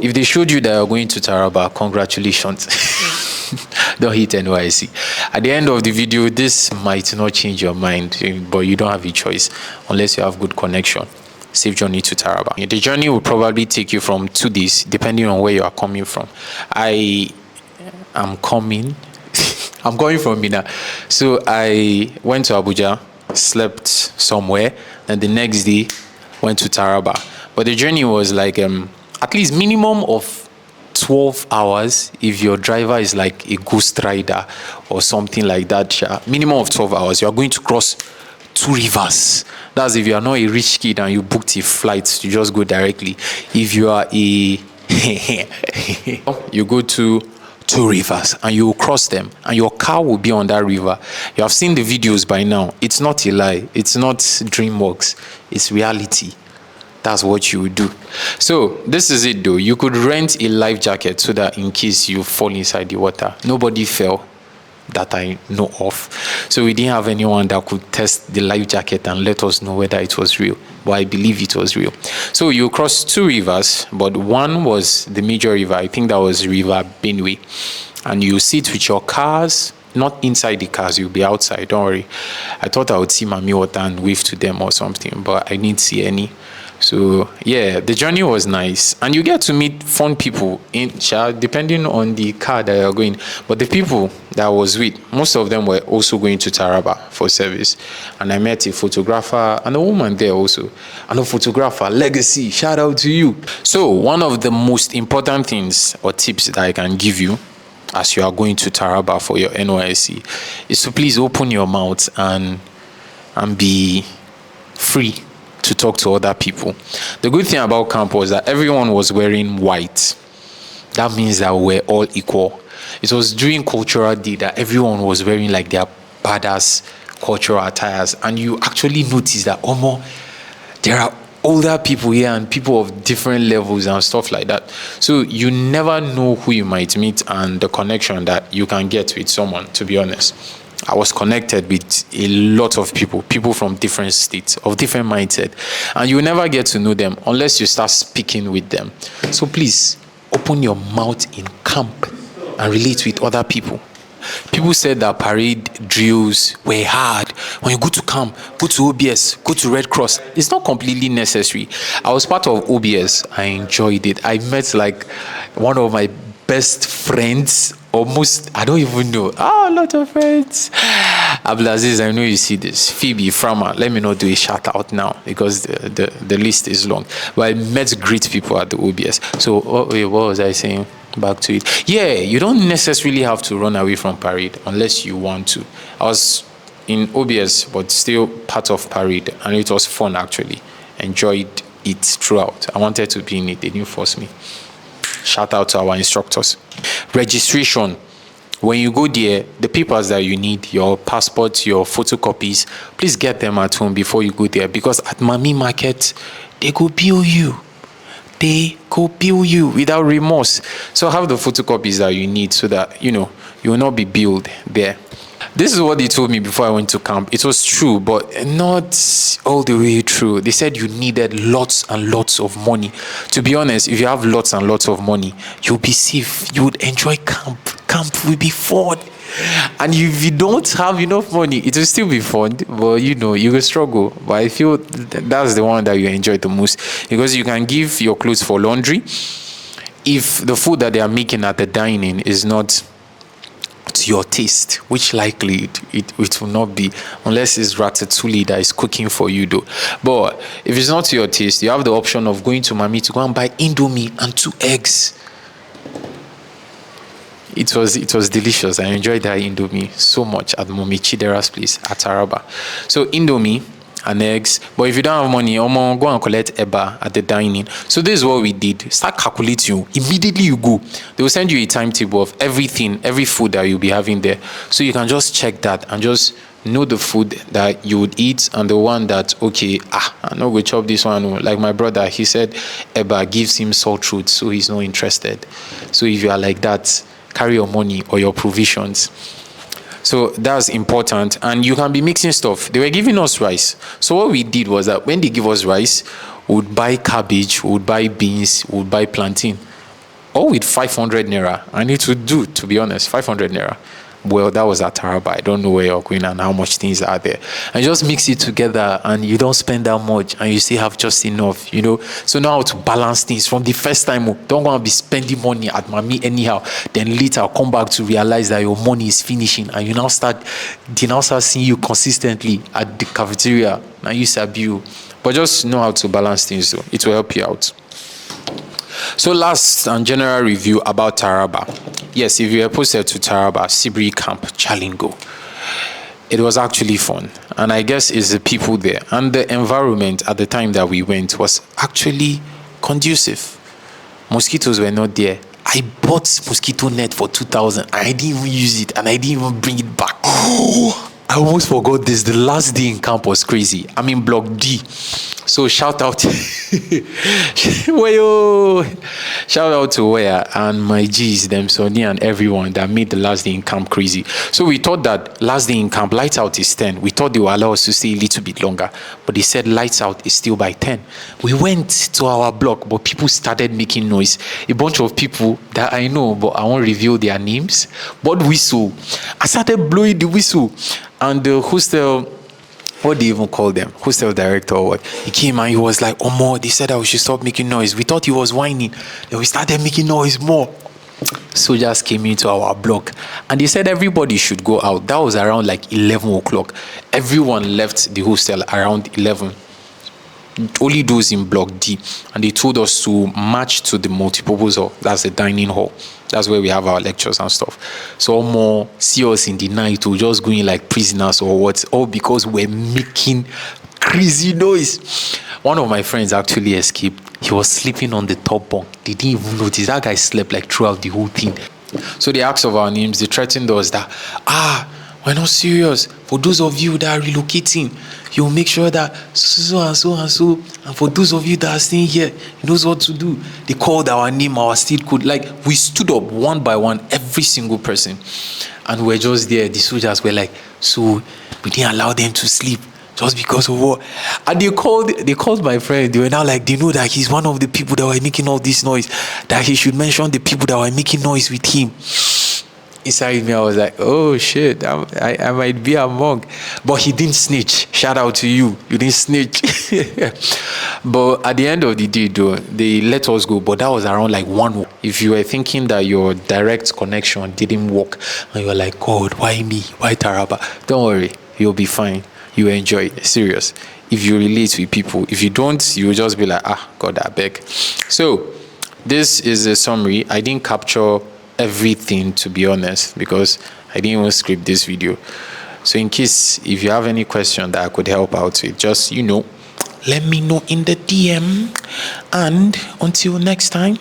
If they showed you that you're going to Taraba, congratulations. Don't hit NYSC. At the end of the video, this might not change your mind, but you don't have a choice unless you have good connection. Safe journey to Taraba. The journey will probably take you from 2 days, depending on where you are coming from. I'm going from Mina. So I went to Abuja, slept somewhere, and the next day went to Taraba. But the journey was like at least minimum of 12 hours if your driver is like a ghost rider or something like that. Minimum of 12 hours. You are going to cross 2 rivers. That's if you are not a rich kid and you booked a flight to just go directly. If you are a you go to 2 rivers and you will cross them and your car will be on that river. You have seen the videos by now. It's not a lie. It's not DreamWorks. It's reality. That's what you would do. So this is it though. You could rent a life jacket so that in case you fall inside the water, nobody fell that I know of. So we didn't have anyone that could test the life jacket and let us know whether it was real. But I believe it was real. So you crossed 2 rivers, but one was the major river. I think that was River Benue. And you sit with your cars, not inside the cars, you'll be outside, don't worry. I thought I would see Mami Water and wave to them or something, but I didn't see any. So yeah, the journey was nice, and you get to meet fun people in depending on the car that you're going. But the people that I was with, most of them were also going to Taraba for service, and I met a photographer and a woman there also, and a photographer, Legacy, shout out to you. So one of the most important things or tips that I can give you as you are going to Taraba for your NYSC is to please open your mouth and be free to talk to other people. The good thing about camp was that everyone was wearing white. That means that we're all equal. It was during cultural day that everyone was wearing like their badass cultural attires, and you actually notice that there are older people here and people of different levels and stuff like that. So you never know who you might meet and the connection that you can get with someone, to be honest. I was connected with a lot of people from different states, of different mindset. And you will never get to know them unless you start speaking with them. So please, open your mouth in camp and relate with other people. People said that parade drills were hard. When you go to camp, go to OBS, go to Red Cross. It's not completely necessary. I was part of OBS. I enjoyed it. I met like one of my best friends. Almost, I don't even know. A lot of friends. Abdulaziz, I know you see this. Phoebe, Frama, let me not do a shout out now because the list is long. But I met great people at the OBS. So, what was I saying? Back to it. Yeah, you don't necessarily have to run away from parade unless you want to. I was in OBS, but still part of parade, and it was fun actually. Enjoyed it throughout. I wanted to be in it. They didn't force me. Shout out to our instructors. Registration. When you go there, the papers that you need, your passport, your photocopies, please get them at home before you go there, because at Mami Market, they go bill you. They go bill you without remorse. So have the photocopies that you need so that, you will not be billed there. This is what they told me before I went to camp. It was true, but not all the way true. They said you needed lots and lots of money. To be honest, if you have lots and lots of money, you'll be safe. You would enjoy camp. Camp will be fun. And if you don't have enough money, it will still be fun. But you will struggle. But I feel that's the one that you enjoy the most, because you can give your clothes for laundry. If the food that they are making at the dining is not to your taste, which likely it will not be, unless it's ratatouille that is cooking for you though. But if it's not to your taste, you have the option of going to Mami to go and buy Indomie and 2 eggs. It was delicious. I enjoyed that Indomie so much at Mommy Chidera's place at Taraba. So Indomie and eggs. But if you don't have money, go and collect Eba at the dining. So this is what we did. Start calculating. Immediately you go. They will send you a timetable of everything, every food that you'll be having there. So you can just check that and just know the food that you would eat and the one that, okay, I'm not going to chop this one. Like my brother, he said Eba gives him sore throat, so he's not interested. So if you are like that, carry your money or your provisions. So that's important. And you can be mixing stuff. They were giving us rice. So what we did was that when they give us rice, we would buy cabbage, we would buy beans, we would buy plantain. all with 500 naira. And it would do, to be honest, 500 naira. Well, that was at Taraba. I don't know where you're going and how much things are there. And just mix it together and you don't spend that much and you still have just enough, you know. So know how to balance things from the first time. Don't want to be spending money at mommy anyhow. Then later I'll come back to realize that your money is finishing and they now start seeing you consistently at the cafeteria. Now you sabi you. But just know how to balance things though. It will help you out. So last and general review about Taraba. Yes, if you were posted to Taraba, Sibri Camp, Chalingo, it was actually fun. And I guess it's the people there. And the environment at the time that we went was actually conducive. Mosquitoes were not there. I bought mosquito net for 2,000. I didn't even use it and I didn't even bring it back. I almost forgot this. The last day in camp was crazy. I'm in Block D. So shout out shout out to Waya and my G's, them Sonny and everyone that made the last day in camp crazy. So we thought that last day in camp, lights out is 10. We thought they would allow us to stay a little bit longer, but they said lights out is still by 10. We went to our block, but people started making noise. A bunch of people that I know, but I won't reveal their names, but whistle. I started blowing the whistle, and the hostel, what do you even call them? Hostel director or what? He came and he was like, "Oh, more." They said that we should stop making noise. We thought he was whining. Then we started making noise more. Soldiers came into our block and they said everybody should go out. That was around like 11 o'clock. Everyone left the hostel around 11. Only those in Block D. And they told us to march to the multipurpose hall. That's the dining hall. That's where we have our lectures and stuff. So more see us in the night or just going like prisoners or what, all because we're making crazy noise. One of my friends actually escaped. He was sleeping on the top bunk. They didn't even notice. That guy slept like throughout the whole thing. So they asked of our names. They threatened us that, we're not serious. For those of you that are relocating, you'll make sure that so and so and so. And for those of you that are staying here, he knows what to do. They called our name, our state code. Like, we stood up one by one, every single person. And we're just there. The soldiers were like, so we didn't allow them to sleep just because of what? And they called my friend. They were now like, they know that he's one of the people that were making all this noise, that he should mention the people that were making noise with him. Inside me, I was like, oh shit, I might be among. But he didn't snitch. Shout out to you. You didn't snitch. But at the end of the day, though, they let us go. But that was around like 1. If you were thinking that your direct connection didn't work, and you're like, God, why me? Why Taraba? Don't worry. You'll be fine. You enjoy it. Serious. If you relate with people. If you don't, you'll just be like, God, I beg. So, this is a summary. I didn't capture everything, to be honest, because I didn't even script this video. So in case if you have any question that I could help out with, just let me know in the DM. And until next time.